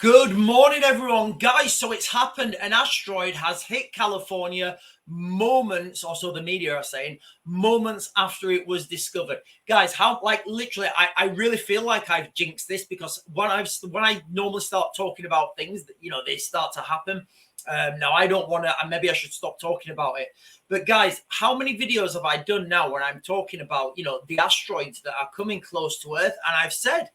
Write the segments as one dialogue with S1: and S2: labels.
S1: Good morning, everyone. Guys, so it's happened. An asteroid has hit California moments, or so the media are saying, moments after it was discovered. Guys, how, like, literally, I really feel like I've jinxed this, because when I normally start talking about things, that, they start to happen. Now, I don't want to, and maybe I should stop talking about it. But guys, how many videos have I done now when I'm talking about, the asteroids that are coming close to Earth? And I've said,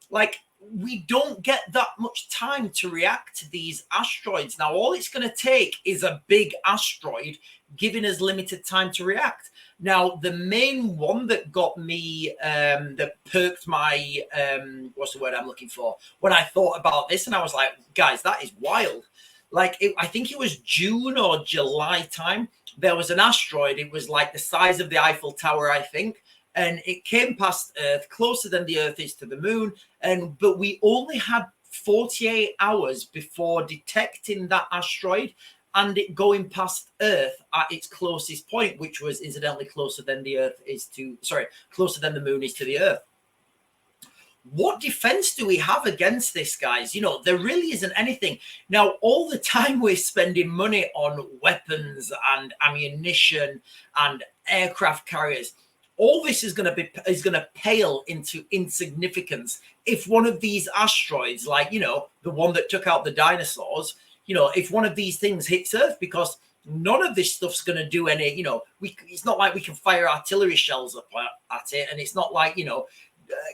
S1: like, we don't get that much time to react to these asteroids. Now, all it's going to take is a big asteroid giving us limited time to react. Now, the main one that got me, that perked my, what's the word I'm looking for? When I thought about this, and I was like, guys, that is wild. Like, I think it was June or July time. There was an asteroid. It was like the size of the Eiffel Tower, I think. And it came past Earth, closer than the Earth is to the moon. But we only had 48 hours before detecting that asteroid and it going past Earth at its closest point, which was incidentally closer than the moon is to the Earth. What defense do we have against this, guys? There really isn't anything. Now, all the time we're spending money on weapons and ammunition and aircraft carriers, all this is going to pale into insignificance if one of these asteroids, like, the one that took out the dinosaurs, if one of these things hits Earth, because none of this stuff's going to do any, it's not like we can fire artillery shells up at it. And it's not like,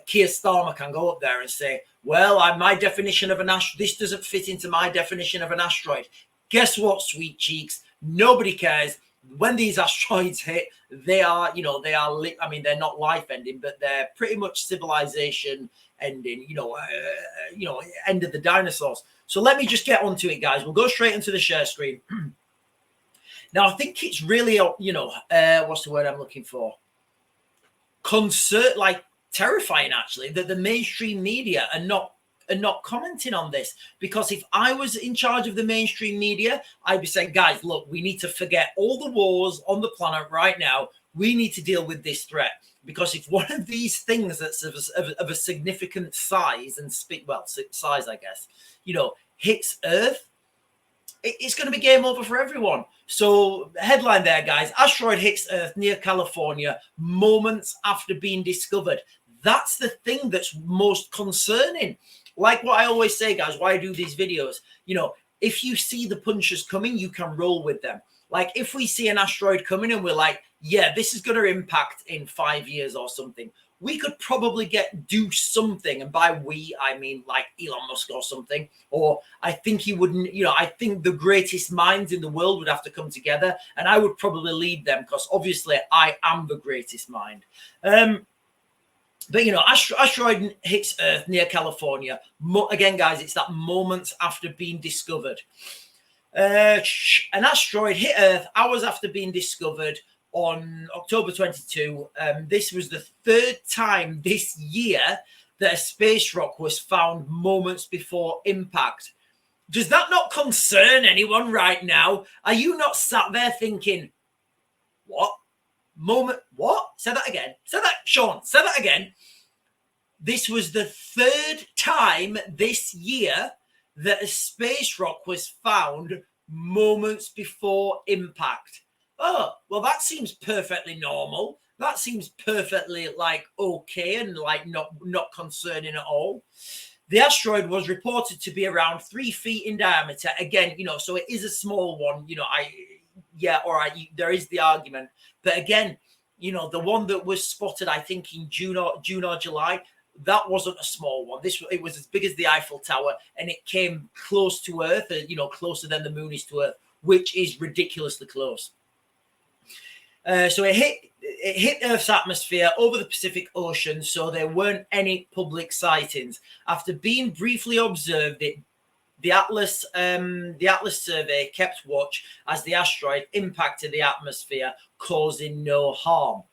S1: Keir Starmer can go up there and say, well, my definition of an asteroid, this doesn't fit into my definition of an asteroid. Guess what, sweet cheeks? Nobody cares. When these asteroids hit, they're not life ending, but they're pretty much civilization ending, end of the dinosaurs. So let me just get onto it, guys. We'll go straight into the share screen. Now, I think it's really, what's the word I'm looking for? Terrifying, actually, that the mainstream media are not commenting on this. Because if I was in charge of the mainstream media, I'd be saying, guys, look, we need to forget all the wars on the planet right now. We need to deal with this threat. Because if one of these things that's of a significant size and size, I guess, hits Earth, it's going to be game over for everyone. So, headline there, guys: asteroid hits Earth near California moments after being discovered. That's the thing that's most concerning. Like what I always say, guys, why I do these videos, if you see the punches coming, you can roll with them. Like, if we see an asteroid coming and we're like, yeah, this is going to impact in 5 years or something, we could probably do something. And by we, I mean like Elon Musk or something. Or I think he wouldn't, I think the greatest minds in the world would have to come together, and I would probably lead them, because obviously I am the greatest mind. But, asteroid hits Earth near California. Again, guys, it's that moments after being discovered. An asteroid hit Earth hours after being discovered on October 22. This was the third time this year that a space rock was found moments before impact. Does that not concern anyone right now? Are you not sat there thinking, what? What? Say that again. Sean, say that again. This was the third time this year that a space rock was found moments before impact. Oh, well, that seems perfectly normal. That seems perfectly okay and not concerning at all. The asteroid was reported to be around 3 feet in diameter. Again, so it is a small one. All right, there is the argument. But again, the one that was spotted, I think, in June or July, that wasn't a small one. It was as big as the Eiffel Tower, and it came close to Earth, closer than the moon is to Earth, which is ridiculously close. So it hit Earth's atmosphere over the Pacific Ocean, so there weren't any public sightings. After being briefly observed, the Atlas survey kept watch as the asteroid impacted the atmosphere, causing no harm.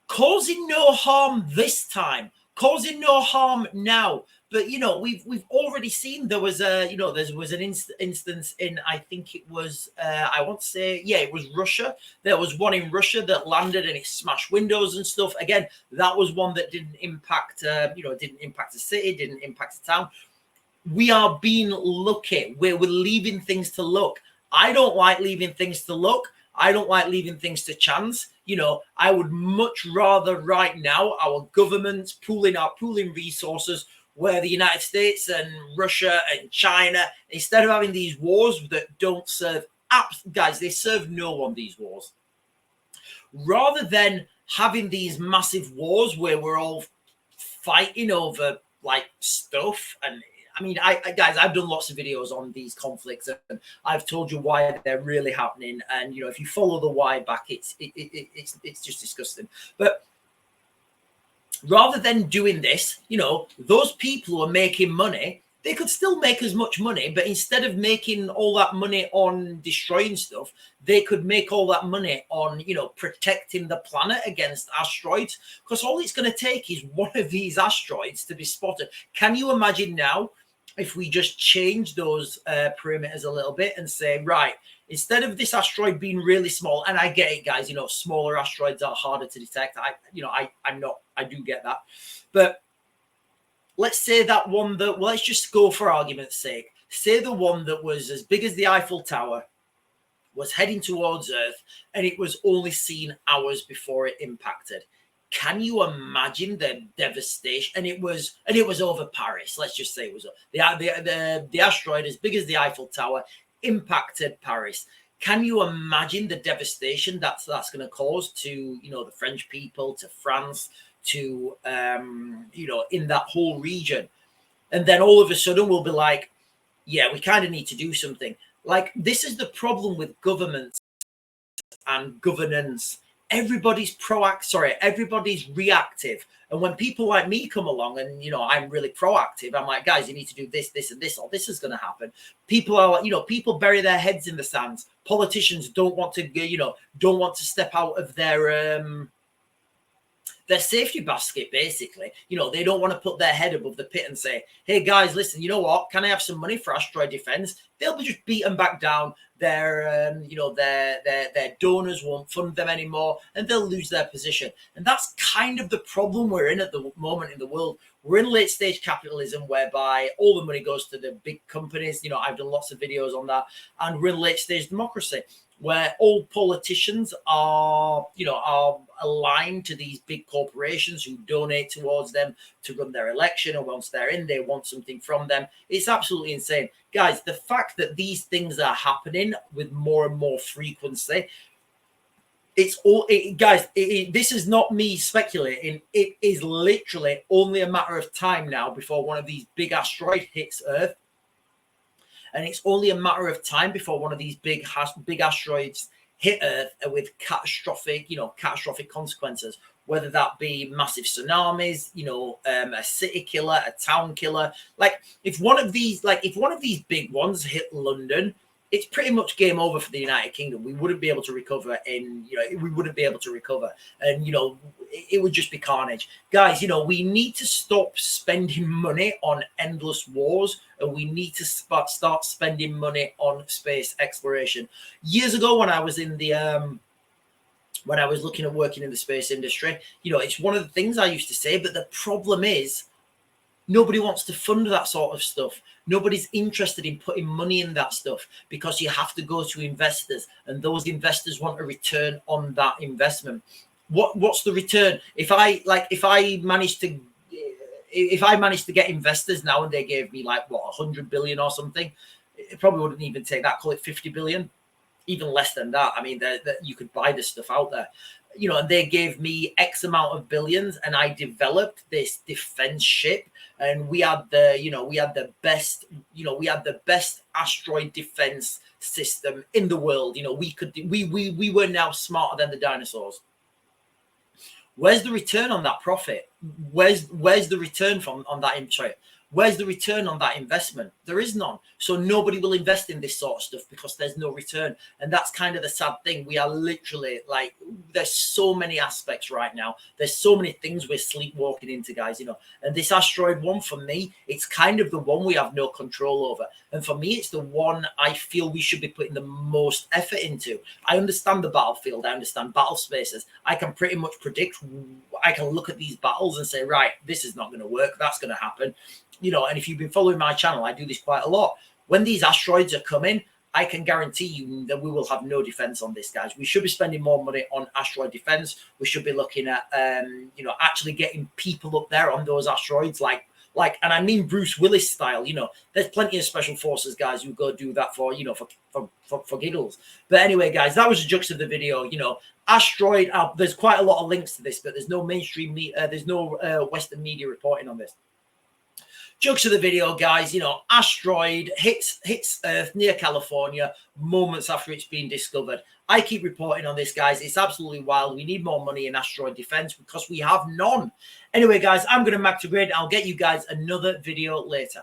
S1: Causing no harm this time. Causing no harm now. But, we've already seen there was an instance in, I think it was, it was Russia. There was one in Russia that landed and it smashed windows and stuff. Again, that was one that didn't impact, didn't impact the city, didn't impact the town. we are being lucky. We're leaving things to luck. I don't like leaving things to luck. I don't like leaving things to chance. You know, I would much rather right now our governments pooling resources where the United States and Russia and China, instead of having these wars that don't serve guys, they serve no one, these wars. Rather than having these massive wars where we're all fighting over like stuff. And I mean, guys, I've done lots of videos on these conflicts, and I've told you why they're really happening. And you know, if you follow the why back, it's just disgusting. But rather than doing this, you know, those people who are making money, they could still make as much money, but instead of making all that money on destroying stuff, they could make all that money on, you know, protecting the planet against asteroids. Because all it's going to take is one of these asteroids to be spotted. Can you imagine now if we just change those perimeters a little bit and say, right, instead of this asteroid being really small, and I get it, guys, you know, smaller asteroids are harder to detect. I do get that. But let's say that one that, well, let's just go for argument's sake. Say the one that was as big as the Eiffel Tower was heading towards Earth, and it was only seen hours before it impacted. Can you imagine the devastation? And it was over Paris. Let's just say it was the asteroid as big as the Eiffel Tower impacted Paris. Can you imagine the devastation that's going to cause to, you know, the French people, to France, to you know, in that whole region? And then all of a sudden we'll be like, yeah, we kind of need to do something. Like, this is the problem with governments and governance. Everybody's everybody's reactive. And when people like me come along and, you know, I'm really proactive, I'm like, guys, you need to do this, this, and this, or this is going to happen. People are like, you know, people bury their heads in the sands. Politicians don't want to, you know, don't want to step out of their safety basket, basically. You know, they don't want to put their head above the pit and say, hey guys, listen, you know what, can I have some money for asteroid defense? They'll be just beaten back down. Their you know, their donors won't fund them anymore, and they'll lose their position. And that's kind of the problem we're in at the moment in the world. We're in late stage capitalism, whereby all the money goes to the big companies. You know, I've done lots of videos on that. And we're in late stage democracy, where all politicians are, you know, are aligned to these big corporations who donate towards them to run their election, or once they're in, they want something from them. It's absolutely insane. Guys, the fact that these things are happening with more and more frequency, it's all, guys, this is not me speculating. It is literally only a matter of time now before one of these big asteroids hits Earth. And it's only a matter of time before one of these big asteroids hit Earth with catastrophic consequences, whether that be massive tsunamis, you know, a city killer, a town killer. Like, if one of these big ones hit London, it's pretty much game over for the United Kingdom. We wouldn't be able to recover and you know, it would just be carnage. Guys, you know, we need to stop spending money on endless wars, and we need to start spending money on space exploration. Years ago, when I was in the when I was looking at working in the space industry, you know, it's one of the things I used to say, but the problem is nobody wants to fund that sort of stuff. Nobody's interested in putting money in that stuff, because you have to go to investors, and those investors want a return on that investment. What's the return? If I managed to get investors now and they gave me like 100 billion or something, it probably wouldn't even take that. Call it 50 billion, even less than that. I mean, you could buy this stuff out there. You know, and they gave me X amount of billions, and I developed this defense ship, and we had the best asteroid defense system in the world. You know, we were now smarter than the dinosaurs. Where's the return on that profit? Where's the return on that? Sorry, where's the return on that investment? There is none. So nobody will invest in this sort of stuff because there's no return. And that's kind of the sad thing. We are literally like, there's so many aspects right now. There's so many things we're sleepwalking into, guys, you know. And this asteroid one, for me, it's kind of the one we have no control over. And for me, it's the one I feel we should be putting the most effort into. I understand the battlefield. I understand battle spaces. I can pretty much predict. I can look at these battles and say, right, this is not going to work. That's going to happen. you know, and if you've been following my channel, I do this quite a lot. When these asteroids are coming, I can guarantee you that we will have no defense on this, guys. We should be spending more money on asteroid defense. We should be looking at, you know, actually getting people up there on those asteroids, like, and I mean Bruce Willis style. You know, there's plenty of special forces guys who go do that for, you know, for giggles. But anyway, guys, that was the gist of the video. You know, asteroid. There's quite a lot of links to this, but there's no mainstream, there's no Western media reporting on this. Jokes of the video, guys. You know, asteroid hits Earth near California moments after it's been discovered. I keep reporting on this, guys. It's absolutely wild. We need more money in asteroid defense because we have none. Anyway, guys, I'm going to Mac to Grade. I'll get you guys another video later.